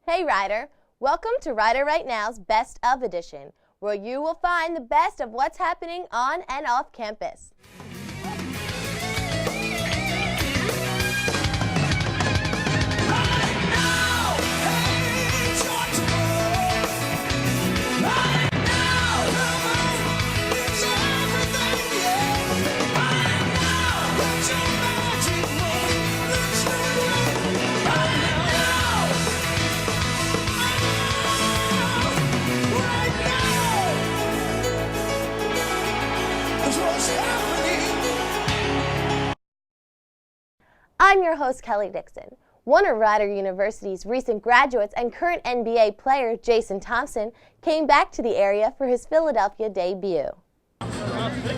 Hey Rider, welcome to Rider Right Now's Best of Edition, where you will find the best of what's happening on and off campus. I'm your host, Kelly Dixon. One of Rider University's recent graduates and current NBA player, Jason Thompson, came back to the area for his Philadelphia debut.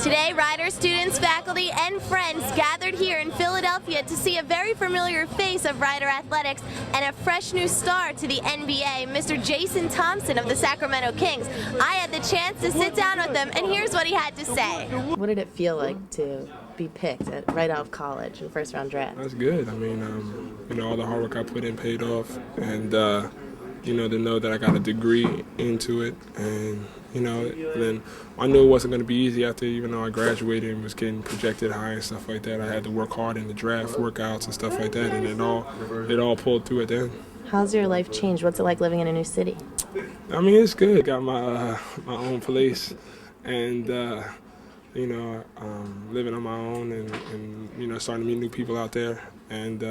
Today, Rider students, faculty, and friends gathered here in Philadelphia to see a very familiar face of Rider athletics and a fresh new star to the NBA, Mr. Jason Thompson of the Sacramento Kings. I had the chance to sit down with him, and here's what he had to say. What did it feel like to be picked right out of college in the first round draft? That's good. I mean, all the hard work I put in paid off, and to know that I got a degree into it, and then I knew it wasn't going to be easy after, even though I graduated and was getting projected high and stuff like that. I had to work hard in the draft, workouts and stuff like that, and it all pulled through at the end. How's your life changed? What's it like living in a new city? I mean, it's good. Got my own place, and living on my own, and starting to meet new people out there. And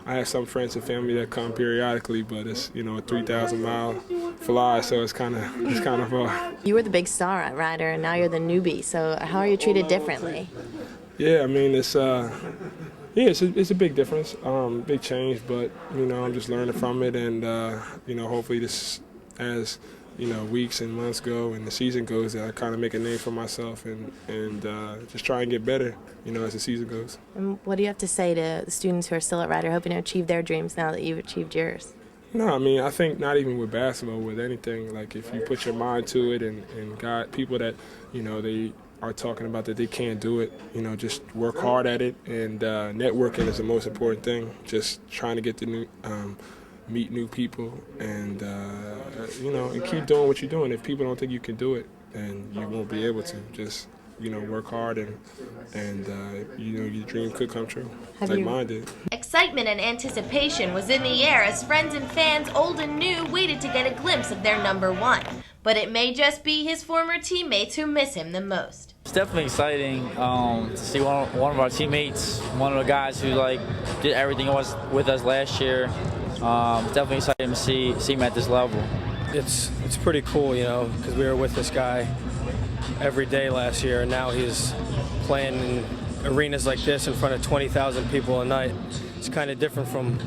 I have some friends and family that come periodically, but it's a 3,000-mile fly, so it's kind of You were the big star at Rider, and now you're the newbie. So how are you treated differently? Yeah, I mean it's a big difference, big change, but I'm just learning from it, and hopefully this as weeks and months go and the season goes, I kind of make a name for myself and just try and get better, as the season goes. And what do you have to say to the students who are still at Rider hoping to achieve their dreams now that you've achieved yours? No, I mean, I think not even with basketball, with anything, like if you put your mind to it and got people that, they are talking about that they can't do it, just work hard at it, and networking is the most important thing, just trying to get the meet new people, and and keep doing what you're doing. If people don't think you can do it, then you won't be able to. Just work hard, and your dream could come true, like mine did. Excitement and anticipation was in the air as friends and fans, old and new, waited to get a glimpse of their number one. But it may just be his former teammates who miss him the most. It's definitely exciting to see one of our teammates, one of the guys who did everything with us last year. Definitely exciting to see him at this level. It's pretty cool, because we were with this guy every day last year, and now he's playing in arenas like this in front of 20,000 people a night. It's kind of different from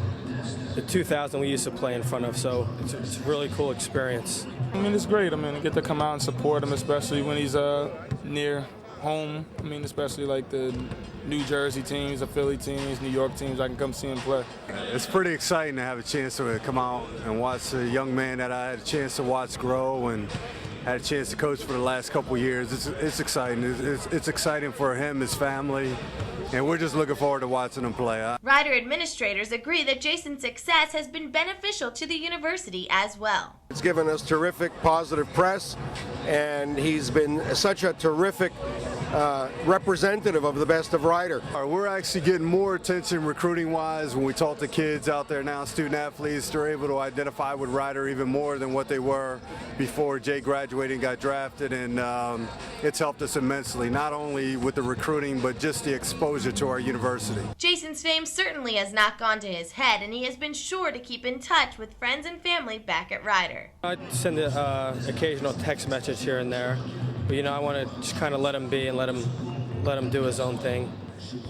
the 2,000 we used to play in front of, so it's a really cool experience. I mean, it's great. I mean, I get to come out and support him, especially when he's near home. I mean, especially like the New Jersey teams, the Philly teams, New York teams, I can come see him play. It's pretty exciting to have a chance to come out and watch a young man that I had a chance to watch grow and had a chance to coach for the last couple of years. It's exciting. It's exciting for him, his family, and we're just looking forward to watching him play. Rider administrators agree that Jason's success has been beneficial to the university as well. It's given us terrific positive press, and he's been such a terrific representative of the best of Rider. We're actually getting more attention recruiting-wise when we talk to kids out there now, student athletes. They're able to identify with Rider even more than what they were before Jay graduated and got drafted, and it's helped us immensely, not only with the recruiting, but just the exposure to our university. Jason's fame certainly has not gone to his head, and he has been sure to keep in touch with friends and family back at Rider. I send an occasional text message here and there, but I want to just kind of let him be and let him do his own thing,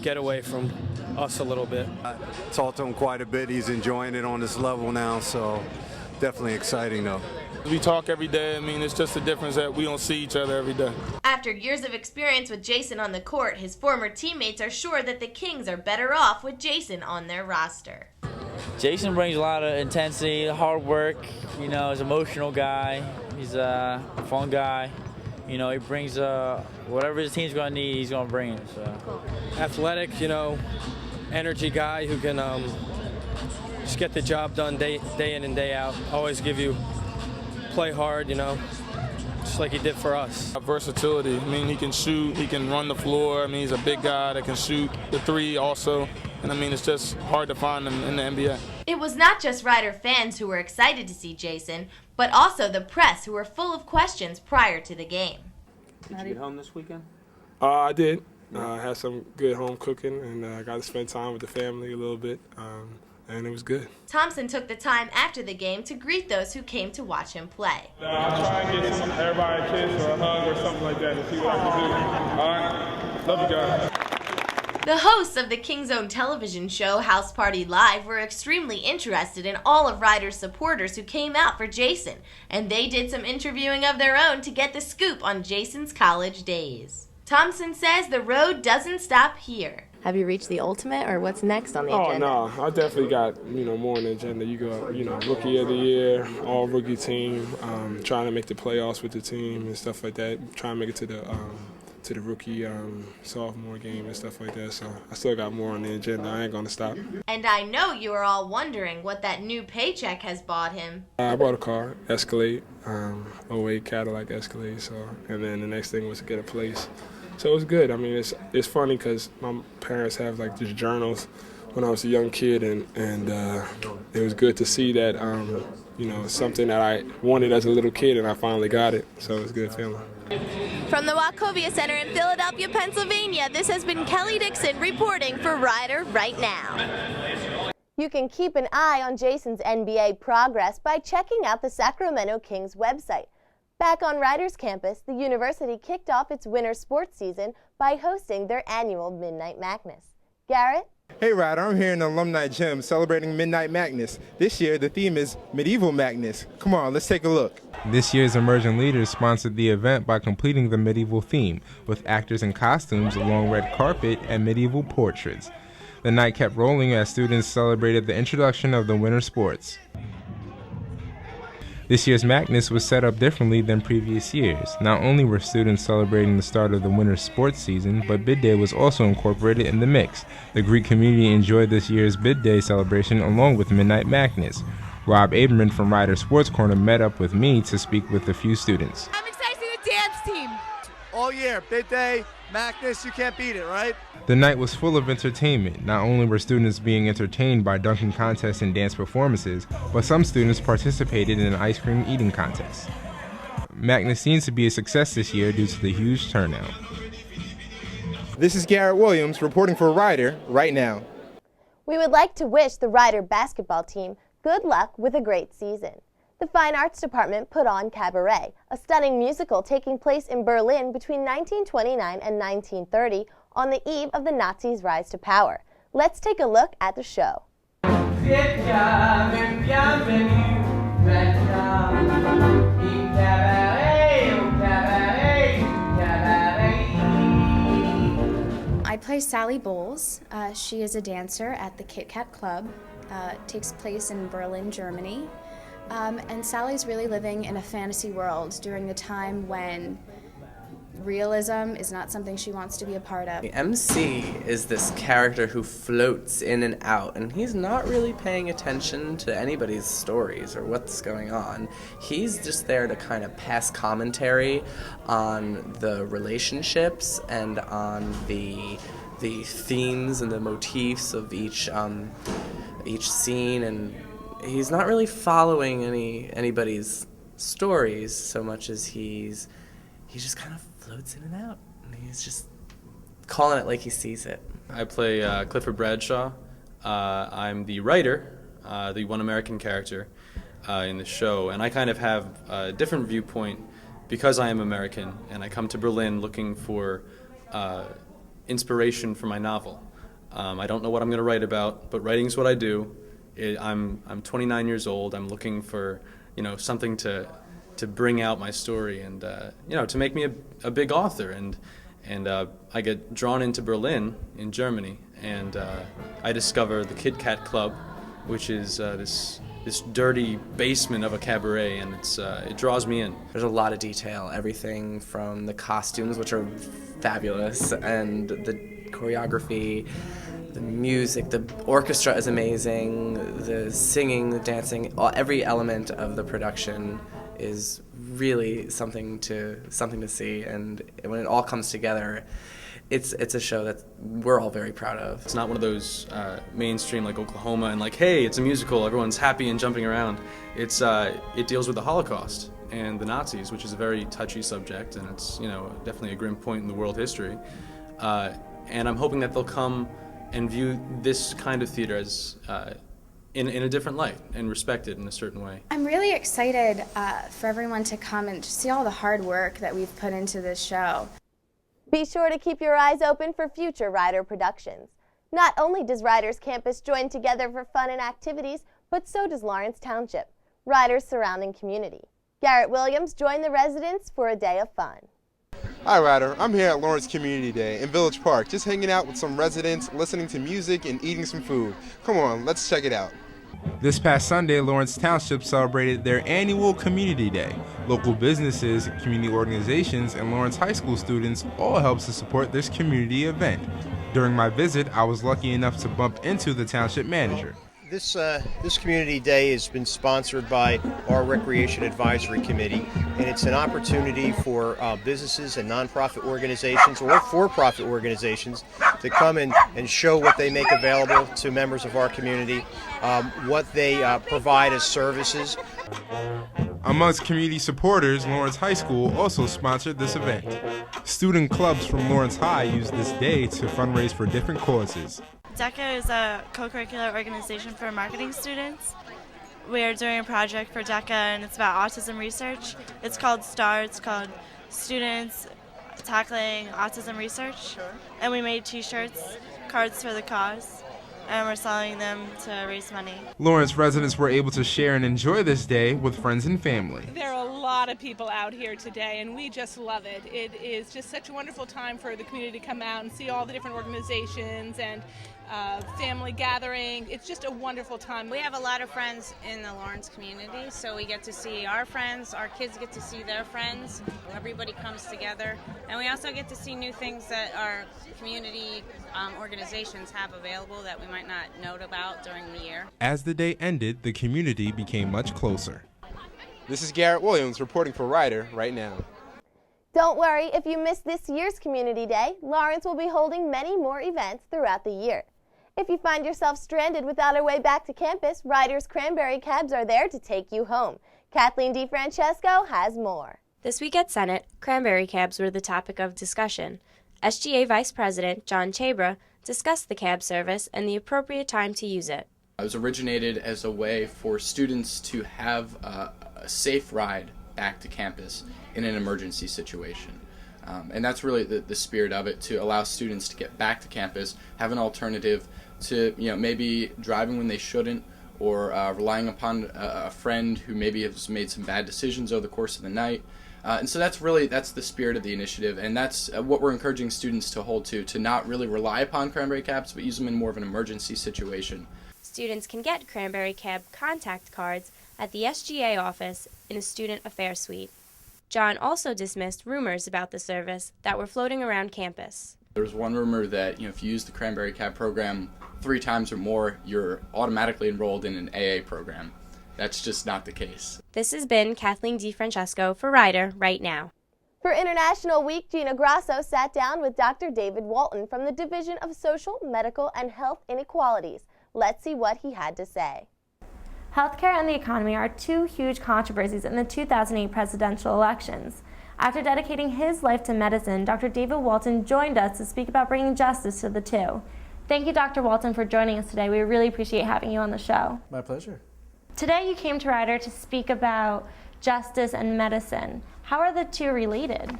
get away from us a little bit. I talked to him quite a bit. He's enjoying it on this level now, so definitely exciting though. We talk every day. I mean, it's just the difference that we don't see each other every day. After years of experience with Jason on the court, his former teammates are sure that the Kings are better off with Jason on their roster. Jason brings a lot of intensity, hard work. He's an emotional guy. He's a fun guy. He brings whatever his team's going to need, he's going to bring it. So. Athletic, energy guy who can just get the job done day in and day out. Always play hard, just like he did for us. Versatility. I mean, he can shoot, he can run the floor. I mean, he's a big guy that can shoot the three also. And I mean, it's just hard to find him in the NBA. It was not just Rider fans who were excited to see Jason, but also the press who were full of questions prior to the game. Did you get home this weekend? I did. I had some good home cooking, and I got to spend time with the family a little bit, and it was good. Thompson took the time after the game to greet those who came to watch him play. I'll try and get everybody a kiss or a hug or something like that to see what I can do. All right? Love you guys. The hosts of the King's Own television show House Party Live were extremely interested in all of Rider's supporters who came out for Jason, and they did some interviewing of their own to get the scoop on Jason's college days. Thompson says the road doesn't stop here. Have you reached the ultimate, or what's next on the agenda? Oh, no. I definitely got, more on the agenda. You go, Rookie of the Year, all-rookie team, trying to make the playoffs with the team and stuff like that, trying to make it to the rookie sophomore game and stuff like that. So I still got more on the agenda. I ain't going to stop. And I know you are all wondering what that new paycheck has bought him. I bought a car, Escalade, 08 Cadillac Escalade. And then the next thing was to get a place. So it was good. I mean, it's funny because my parents have like these journals when I was a young kid, and it was good to see that, something that I wanted as a little kid, and I finally got it. So it was a good feeling. From the Wachovia Center in Philadelphia, Pennsylvania, this has been Kelly Dixon reporting for Rider Right Now. You can keep an eye on Jason's NBA progress by checking out the Sacramento Kings website. Back on Rider's campus, the university kicked off its winter sports season by hosting their annual Midnight Madness. Garrett? Hey Ryder, I'm here in the Alumni Gym celebrating Midnight Madness. This year the theme is Medieval Madness. Come on, let's take a look. This year's Emerging Leaders sponsored the event by completing the medieval theme with actors in costumes along red carpet and medieval portraits. The night kept rolling as students celebrated the introduction of the winter sports. This year's Madness was set up differently than previous years. Not only were students celebrating the start of the winter sports season, but Bid Day was also incorporated in the mix. The Greek community enjoyed this year's Bid Day celebration along with Midnight Madness. Rob Aberman from Rider Sports Corner met up with me to speak with a few students. I'm excited to see the dance team. All year, Bid Day, Madness, you can't beat it, right? The night was full of entertainment. Not only were students being entertained by dunking contests and dance performances, but some students participated in an ice cream eating contest. Madness seems to be a success this year due to the huge turnout. This is Garrett Williams reporting for Rider Right Now. We would like to wish the Rider basketball team good luck with a great season. The Fine Arts Department put on Cabaret, a stunning musical taking place in Berlin between 1929 and 1930 on the eve of the Nazis' rise to power. Let's take a look at the show. I play Sally Bowles. She is a dancer at the Kit Kat Club. It takes place in Berlin, Germany. And Sally's really living in a fantasy world during the time when realism is not something she wants to be a part of. The MC is this character who floats in and out, and he's not really paying attention to anybody's stories or what's going on. He's just there to kind of pass commentary on the relationships and on the themes and the motifs of each scene, and he's not really following anybody's stories so much as he just kind of floats in and out, and he's just calling it like he sees it. I play Clifford Bradshaw. I'm the writer, the one American character in the show, and I kind of have a different viewpoint because I am American, and I come to Berlin looking for inspiration for my novel. I don't know what I'm going to write about, but writing is what I do. I'm 29 years old. I'm looking for something to bring out my story and to make me a big author, and I get drawn into Berlin in Germany, and I discover the Kit Kat Club, which is this dirty basement of a cabaret, and it draws me in. There's a lot of detail, everything from the costumes, which are fabulous, and the choreography, The music, the orchestra is amazing. The singing, the dancing, every element of the production is really something to see. And when it all comes together, it's a show that we're all very proud of. It's not one of those mainstream like Oklahoma and like, hey, it's a musical, everyone's happy and jumping around. It deals with the Holocaust and the Nazis, which is a very touchy subject, and it's definitely a grim point in the world history. And I'm hoping that they'll come and view this kind of theater as in a different light and respect it in a certain way. I'm really excited for everyone to come and just see all the hard work that we've put into this show. Be sure to keep your eyes open for future Rider productions. Not only does Riders Campus join together for fun and activities, but so does Lawrence Township, Riders' surrounding community. Garrett Williams joined the residents for a day of fun. Hi Ryder, I'm here at Lawrence Community Day in Village Park, just hanging out with some residents, listening to music and eating some food. Come on, let's check it out. This past Sunday, Lawrence Township celebrated their annual Community Day. Local businesses, community organizations, and Lawrence High School students all helped to support this community event. During my visit, I was lucky enough to bump into the township manager. This Community Day has been sponsored by our Recreation Advisory Committee, and it's an opportunity for businesses and nonprofit organizations or for-profit organizations to come and show what they make available to members of our community, what they provide as services. Amongst community supporters, Lawrence High School also sponsored this event. Student clubs from Lawrence High used this day to fundraise for different causes. DECA is a co-curricular organization for marketing students. We are doing a project for DECA, and it's about autism research. It's called STAR. It's called Students Tackling Autism Research. And we made t-shirts, cards for the cause, and we're selling them to raise money. Lawrence residents were able to share and enjoy this day with friends and family. There are a lot of people out here today, and we just love it. It is just such a wonderful time for the community to come out and see all the different organizations and family gathering. It's just a wonderful time. We have a lot of friends in the Lawrence community, so we get to see our friends, our kids get to see their friends, everybody comes together, and we also get to see new things that our community organizations have available that we might not know about during the year. As the day ended, the community became much closer. This is Garrett Williams reporting for Rider right now. Don't worry if you missed this year's Community Day. Lawrence will be holding many more events throughout the year. If you find yourself stranded without a way back to campus, Riders Cranberry Cabs are there to take you home. Kathleen DeFrancesco has more. This week at Senate, cranberry cabs were the topic of discussion. SGA Vice President John Chabra discussed the cab service and the appropriate time to use it. It was originated as a way for students to have a safe ride back to campus in an emergency situation. And that's really the spirit of it, to allow students to get back to campus, have an alternative to maybe driving when they shouldn't, or relying upon a friend who maybe has made some bad decisions over the course of the night. And so that's the spirit of the initiative, and that's what we're encouraging students to hold to not really rely upon cranberry cabs, but use them in more of an emergency situation. Students can get cranberry cab contact cards at the SGA office in a student affairs suite. John also dismissed rumors about the service that were floating around campus. There's one rumor that if you use the cranberry cab program 3 times or more, you're automatically enrolled in an AA program. That's just not the case. This has been Kathleen DeFrancesco for Rider Right Now. For International Week, Gina Grasso sat down with Dr. David Walton from the Division of Social, Medical, and Health Inequalities. Let's see what he had to say. Healthcare and the economy are two huge controversies in the 2008 presidential elections. After dedicating his life to medicine, Dr. David Walton joined us to speak about bringing justice to the two. Thank you, Dr. Walton, for joining us today. We really appreciate having you on the show. My pleasure. Today you came to Rider to speak about justice and medicine. How are the two related?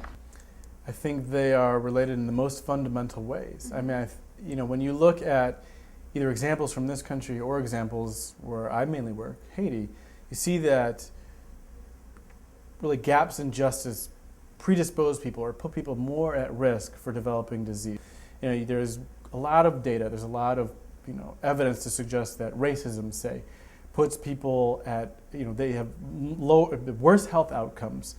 I think they are related in the most fundamental ways. I mean, when you look at either examples from this country or examples where I mainly work, Haiti, you see that really gaps in justice predispose people or put people more at risk for developing disease. There's a lot of data, there's a lot of evidence to suggest that racism, say, puts people at, they have the worst health outcomes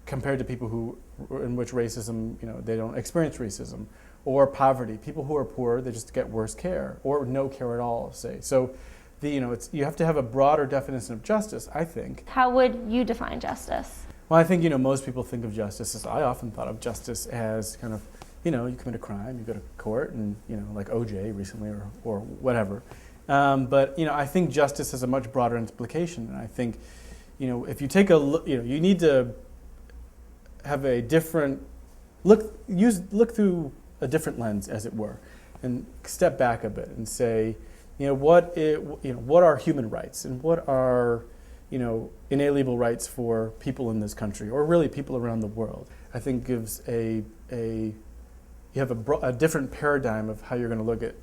compared to people in which racism, they don't experience racism, or poverty. People who are poor, they just get worse care or no care at all, say. So you have to have a broader definition of justice, I think. How would you define justice? Well, I think, most people think of justice as, I often thought of justice as kind of, you commit a crime, you go to court, and, like OJ recently or whatever. But, I think justice has a much broader implication. And I think, if you take a look, you need to have a different, look through a different lens, as it were, and step back a bit and say, what are human rights and what are, inalienable rights for people in this country, or really people around the world. I think gives you have a different paradigm of how you're going to look at,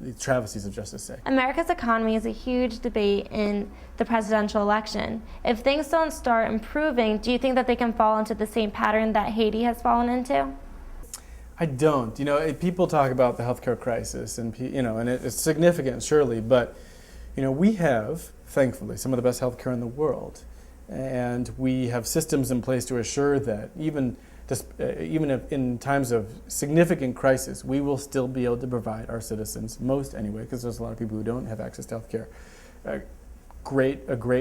the travesties of justice, say. America's economy is a huge debate in the presidential election. If things don't start improving, do you think that they can fall into the same pattern that Haiti has fallen into? I don't. People talk about the healthcare crisis, and and it's significant, surely, but we have, thankfully, some of the best healthcare in the world, and we have systems in place to assure that even if in times of significant crisis, we will still be able to provide our citizens, most anyway, because there's a lot of people who don't have access to health care,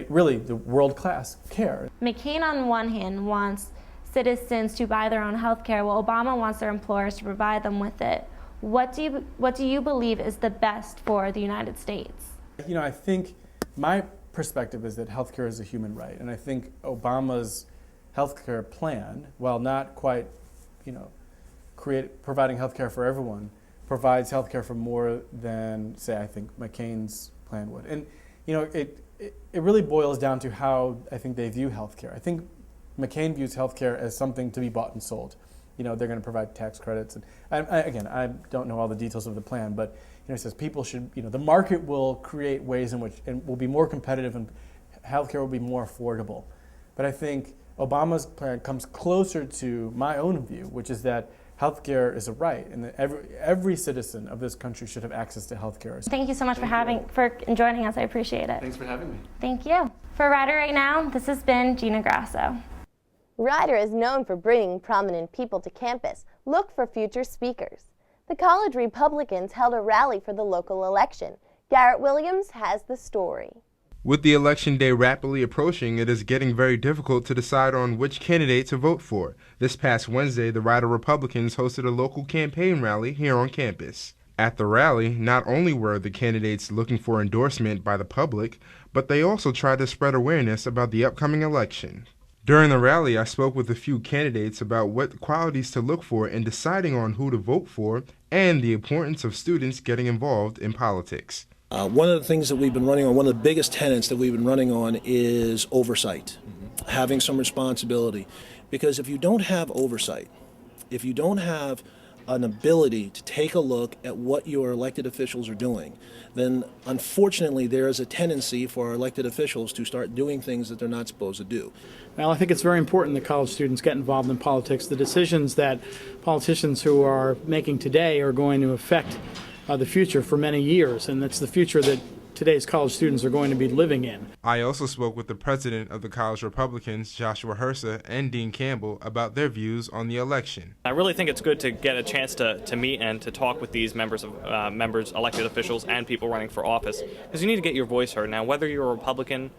really the world-class care. McCain, on one hand, wants citizens to buy their own health care, while Obama wants their employers to provide them with it. What do you believe is the best for the United States? I think my perspective is that healthcare is a human right, and I think Obama's healthcare plan, while not quite, providing healthcare for everyone, provides healthcare for more than, say, I think McCain's plan would. And it really boils down to how I think they view healthcare. I think McCain views healthcare as something to be bought and sold. They're going to provide tax credits, and I don't know all the details of the plan, but it says people should, the market will create ways in which and will be more competitive, and healthcare will be more affordable. But I think Obama's plan comes closer to my own view, which is that healthcare is a right, and that every citizen of this country should have access to healthcare. Thank you so much for joining us. I appreciate it. Thanks for having me. Thank you. For Rider Right Now, this has been Gina Grasso. Rider is known for bringing prominent people to campus. Look for future speakers. The college Republicans held a rally for the local election. Garrett Williams has the story. With the election day rapidly approaching, it is getting very difficult to decide on which candidate to vote for. This past Wednesday, the Rider Republicans hosted a local campaign rally here on campus. At the rally, not only were the candidates looking for endorsement by the public, but they also tried to spread awareness about the upcoming election. During the rally, I spoke with a few candidates about what qualities to look for in deciding on who to vote for and the importance of students getting involved in politics. One of the things that we've been running on, one of the biggest tenets that we've been running on is oversight, having some responsibility. Because if you don't have oversight, if you don't have an ability to take a look at what your elected officials are doing, then unfortunately there is a tendency for our elected officials to start doing things that they're not supposed to do. Well, I think it's very important that college students get involved in politics. The decisions that politicians who are making today are going to affect the future for many years, and that's the future that today's college students are going to be living in. I also spoke with the president of the College Republicans, Joshua Hersa, and Dean Campbell about their views on the election. I really think it's good to get a chance to meet and to talk with these members, elected officials, and people running for office, because you need to get your voice heard. Now, whether you're a Republican,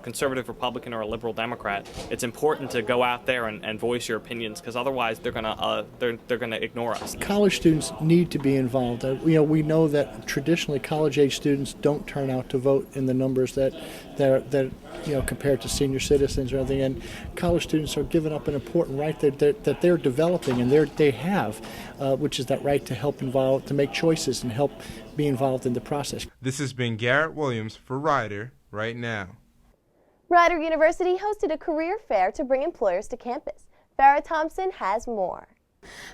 conservative Republican, or a liberal Democrat, it's important to go out there and voice your opinions, because otherwise they're gonna ignore us. College students need to be involved. We know that traditionally college-age students don't turn out to vote in the numbers that compared to senior citizens or anything. And college students are giving up an important right that they're developing, and they have, which is that right to to make choices and help be involved in the process. This has been Garrett Williams for Rider Right Now. Rider University hosted a career fair to bring employers to campus. Farrah Thompson has more.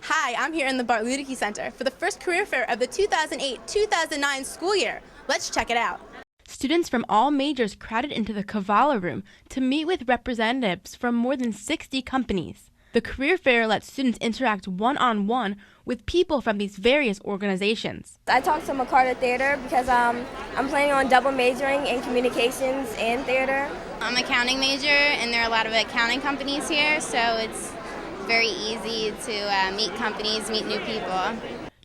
Hi, I'm here in the Bart Luedeke Center for the first career fair of the 2008-2009 school year. Let's check it out. Students from all majors crowded into the Kavala room to meet with representatives from more than 60 companies. The career fair lets students interact one-on-one with people from these various organizations. I talked to McCarter Theater because I'm planning on double majoring in communications and theater. I'm an accounting major, and there are a lot of accounting companies here, so it's very easy to meet companies, meet new people.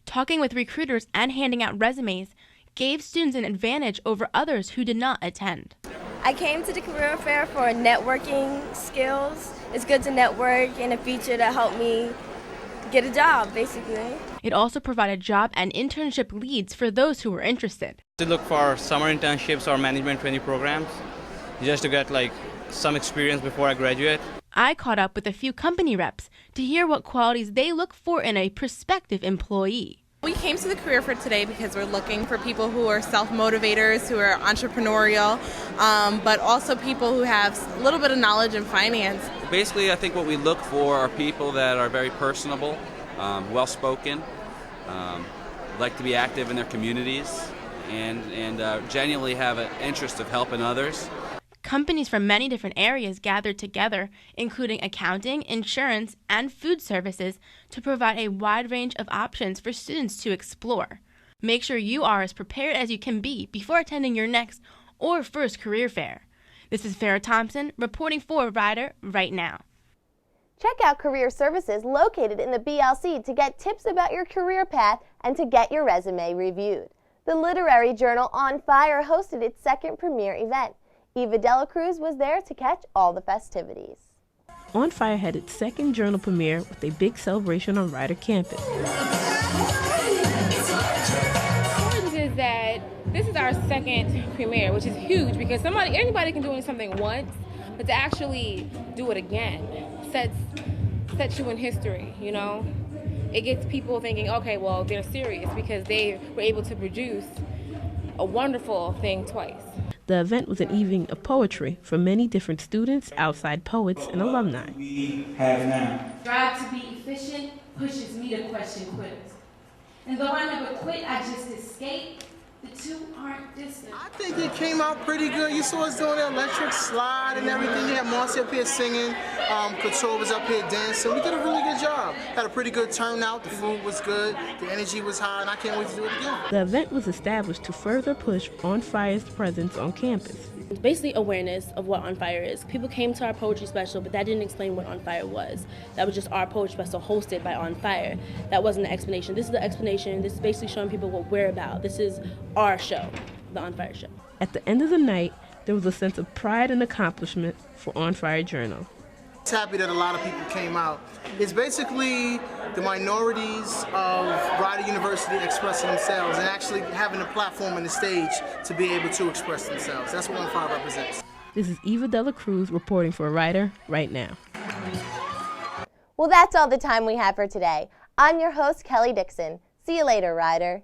Talking with recruiters and handing out resumes gave students an advantage over others who did not attend. I came to the career fair for networking skills. It's good to network and a feature to help me get a job, basically. It also provided job and internship leads for those who were interested. To look for summer internships or management training programs just to get some experience before I graduate. I caught up with a few company reps to hear what qualities they look for in a prospective employee. We came to the career fair today because we're looking for people who are self-motivators, who are entrepreneurial, but also people who have a little bit of knowledge in finance. Basically, I think what we look for are people that are very personable, well-spoken, like to be active in their communities, and genuinely have an interest of helping others. Companies from many different areas gathered together, including accounting, insurance, and food services, to provide a wide range of options for students to explore. Make sure you are as prepared as you can be before attending your next or first career fair. This is Farrah Thompson reporting for Rider Right Now. Check out career services located in the BLC to get tips about your career path and to get your resume reviewed. The literary journal On Fire hosted its second premiere event. Eva Dela Cruz was there to catch all the festivities. On Fire had its second journal premiere with a big celebration on Rider campus. Is that this is our second premiere, which is huge because anybody can do something once, but to actually do it again sets you in history, you know? It gets people thinking, okay, well, they're serious because they were able to produce a wonderful thing twice. The event was an evening of poetry from many different students, outside poets, and alumni. We have now. Drive to be efficient pushes me to question quitters. And though I never quit, I just escaped. The two aren't distant. I think it came out pretty good. You saw us doing the electric slide and everything. You had Marcy up here singing. Couture was up here dancing. We did a really good job. Had a pretty good turnout. The food was good. The energy was high, and I can't wait to do it again. The event was established to further push On Fire's presence on campus. Basically awareness of what On Fire is. People came to our poetry special, but that didn't explain what On Fire was. That was just our poetry special hosted by On Fire. That wasn't the explanation. This is the explanation. This is basically showing people what we're about. This is our show, the On Fire show. At the end of the night, there was a sense of pride and accomplishment for On Fire Journal. It's happy that a lot of people came out. It's basically the minorities of Rider University expressing themselves and actually having a platform and a stage to be able to express themselves. That's what On Fire represents. This is Eva Dela Cruz reporting for Rider Right Now. Well, that's all the time we have for today. I'm your host, Kelly Dixon. See you later, Rider.